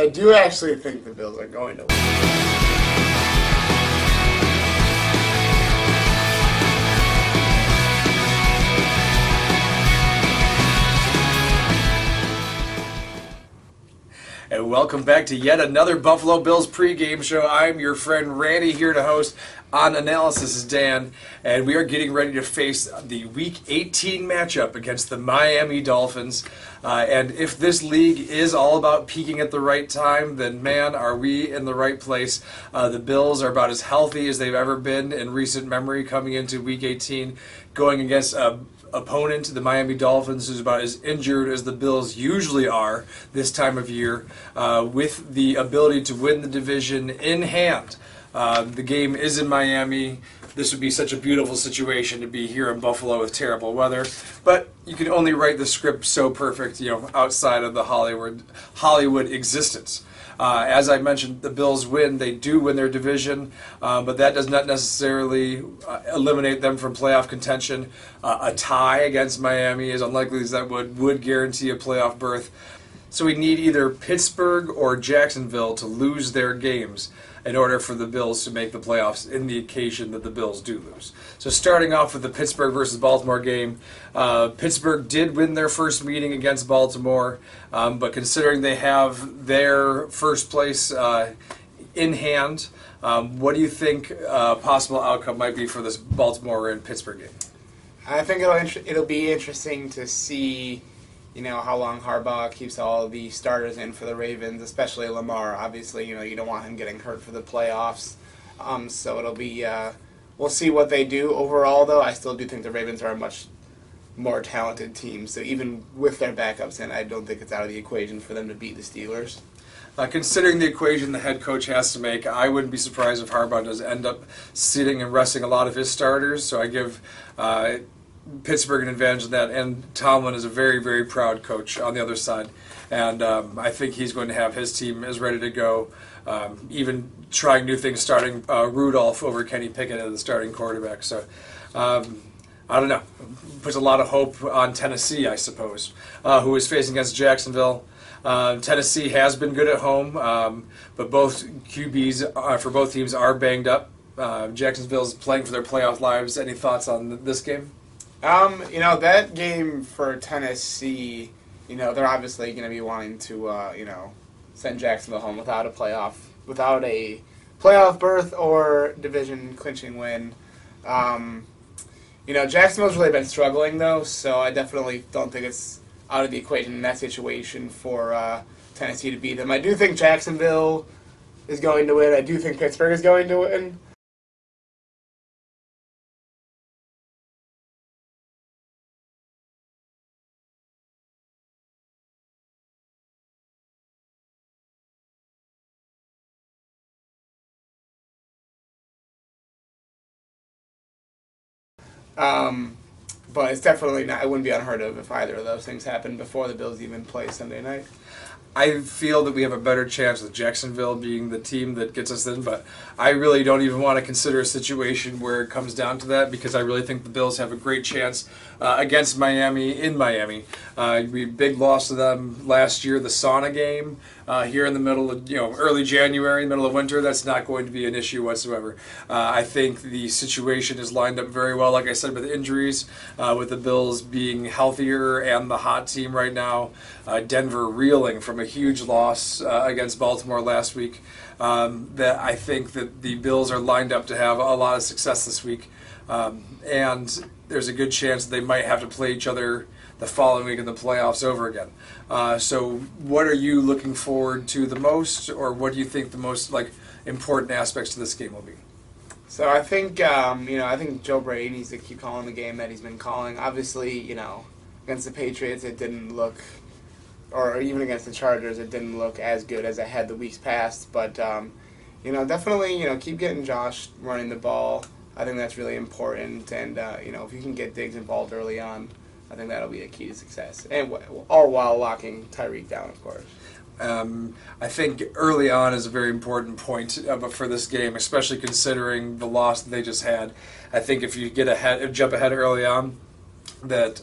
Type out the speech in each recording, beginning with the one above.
I do actually think the Bills are going to win. And welcome back to yet another Buffalo Bills pregame show. I'm your friend Randy, here to host. On analysis is Dan, and we are getting ready to face the Week 18 matchup against the Miami Dolphins. And if this league is all about peaking at the right time, then man, are we in the right place. The Bills are about as healthy as they've ever been in recent memory coming into Week 18, going against opponent, the Miami Dolphins, who's about as injured as the Bills usually are this time of year, with the ability to win the division in hand. The game is in Miami. This would be such a beautiful situation to be here in Buffalo with terrible weather, but you can only write the script so perfect, outside of the Hollywood existence. As I mentioned, the Bills win. They do win their division, but that does not necessarily eliminate them from playoff contention. A tie against Miami, as unlikely as that would guarantee a playoff berth. So we need either Pittsburgh or Jacksonville to lose their games in order for the Bills to make the playoffs in the occasion that the Bills do lose. So starting off with the Pittsburgh versus Baltimore game, Pittsburgh did win their first meeting against Baltimore, but considering they have their first place in hand, what do you think a possible outcome might be for this Baltimore and Pittsburgh game? I think it'll be interesting to see how long Harbaugh keeps all the starters in for the Ravens, especially Lamar. Obviously, you don't want him getting hurt for the playoffs. So it'll be, we'll see what they do. Overall, though, I still do think the Ravens are a much more talented team. So even with their backups in, I don't think it's out of the equation for them to beat the Steelers. Considering the equation the head coach has to make, I wouldn't be surprised if Harbaugh does end up sitting and resting a lot of his starters. So I give Pittsburgh an advantage in that, and Tomlin is a very, very proud coach on the other side, and I think he's going to have his team as ready to go, even trying new things, starting Rudolph over Kenny Pickett as the starting quarterback. So I don't know, puts a lot of hope on Tennessee, I suppose, who is facing against Jacksonville. Tennessee has been good at home, but both QBs for both teams are banged up. Jacksonville's playing for their playoff lives. Any thoughts on this game? That game for Tennessee, they're obviously going to be wanting to, send Jacksonville home without a playoff berth or division clinching win. Jacksonville's really been struggling though, so I definitely don't think it's out of the equation in that situation for Tennessee to beat them. I do think Jacksonville is going to win. I do think Pittsburgh is going to win. But it's definitely not. It wouldn't be unheard of if either of those things happened before the Bills even play Sunday night. I feel that we have a better chance with Jacksonville being the team that gets us in, but I really don't even want to consider a situation where it comes down to that, because I really think the Bills have a great chance against Miami in Miami. We big loss to them last year, the sauna game here in the middle of early January, middle of winter. That's not going to be an issue whatsoever. I think the situation is lined up very well, like I said, with injuries, with the Bills being healthier and the hot team right now. Denver reeling from a huge loss against Baltimore last week. That I think that the Bills are lined up to have a lot of success this week, and there's a good chance they might have to play each other the following week in the playoffs over again. So what are you looking forward to the most, or what do you think the most important aspects to this game will be? So I think I think Joe Brady needs to keep calling the game that he's been calling. Obviously, against the Patriots it didn't look, or even against the Chargers it didn't look as good as it had the weeks past. But definitely keep getting Josh running the ball. I think that's really important, and if you can get Diggs involved early on, I think that'll be a key to success, and all while locking Tyreek down, of course. I think early on is a very important point for this game, especially considering the loss that they just had. I think if you jump ahead early on, that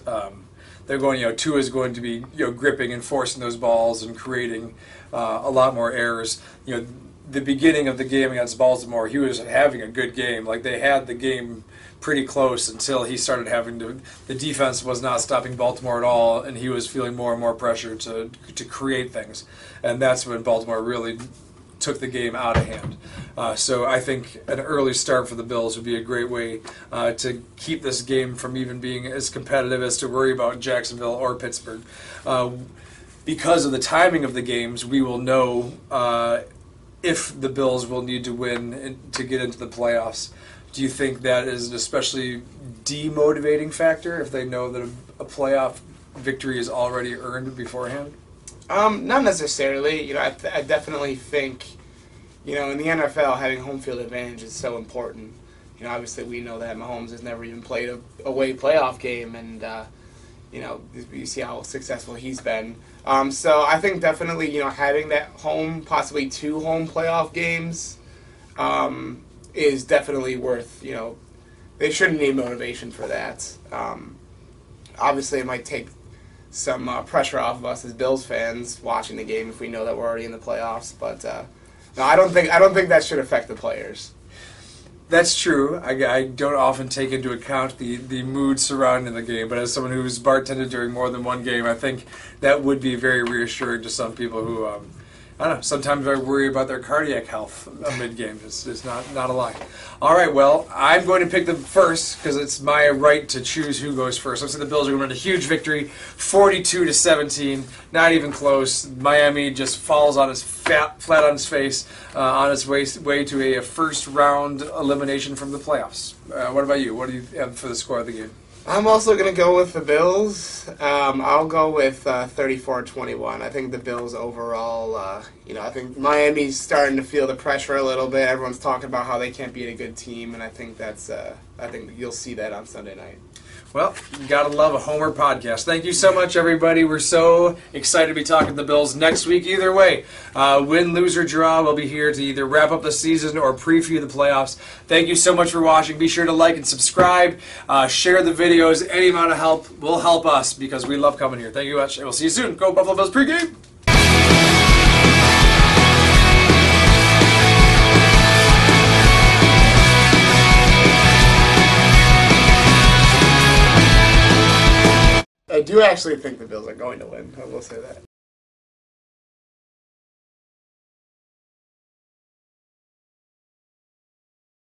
they're going, Tua is going to be, gripping and forcing those balls and creating a lot more errors. The beginning of the game against Baltimore, he was having a good game. Like, they had the game pretty close until he started having to. The defense was not stopping Baltimore at all, and he was feeling more and more pressure to create things, and that's when Baltimore really took the game out of hand. So I think an early start for the Bills would be a great way to keep this game from even being as competitive as to worry about Jacksonville or Pittsburgh. Because of the timing of the games, we will know if the Bills will need to win to get into the playoffs. Do you think that is an especially demotivating factor if they know that a playoff victory is already earned beforehand? Not necessarily. I definitely think, in the NFL, having home field advantage is so important. Obviously we know that Mahomes has never even played a away playoff game, and you see how successful he's been. So I think definitely, having that home, possibly 2 home playoff games, is definitely worth, they shouldn't need motivation for that. Obviously it might take some pressure off of us as Bills fans watching the game if we know that we're already in the playoffs, but no, I don't think that should affect the players. That's true. I don't often take into account the mood surrounding the game, but as someone who's bartended during more than one game, I think that would be very reassuring to some people who, I don't know, sometimes I worry about their cardiac health mid-game. It's not a lie. All right, well, I'm going to pick them first because it's my right to choose who goes first. Looks like the Bills are going to win a huge victory, 42-17, not even close. Miami just falls on his flat on his face on its way to a first-round elimination from the playoffs. What about you? What do you have for the score of the game? I'm also going to go with the Bills. I'll go with 34-21. I think the Bills overall, I think Miami's starting to feel the pressure a little bit. Everyone's talking about how they can't beat a good team, and I think I think you'll see that on Sunday night. Well, you gotta love a Homer podcast. Thank you so much, everybody. We're so excited to be talking to the Bills next week. Either way, win, lose, or draw, we'll be here to either wrap up the season or preview the playoffs. Thank you so much for watching. Be sure to like and subscribe. Share the videos. Any amount of help will help us because we love coming here. Thank you much, and we'll see you soon. Go Buffalo Bills pregame! I do actually think the Bills are going to win. I will say that.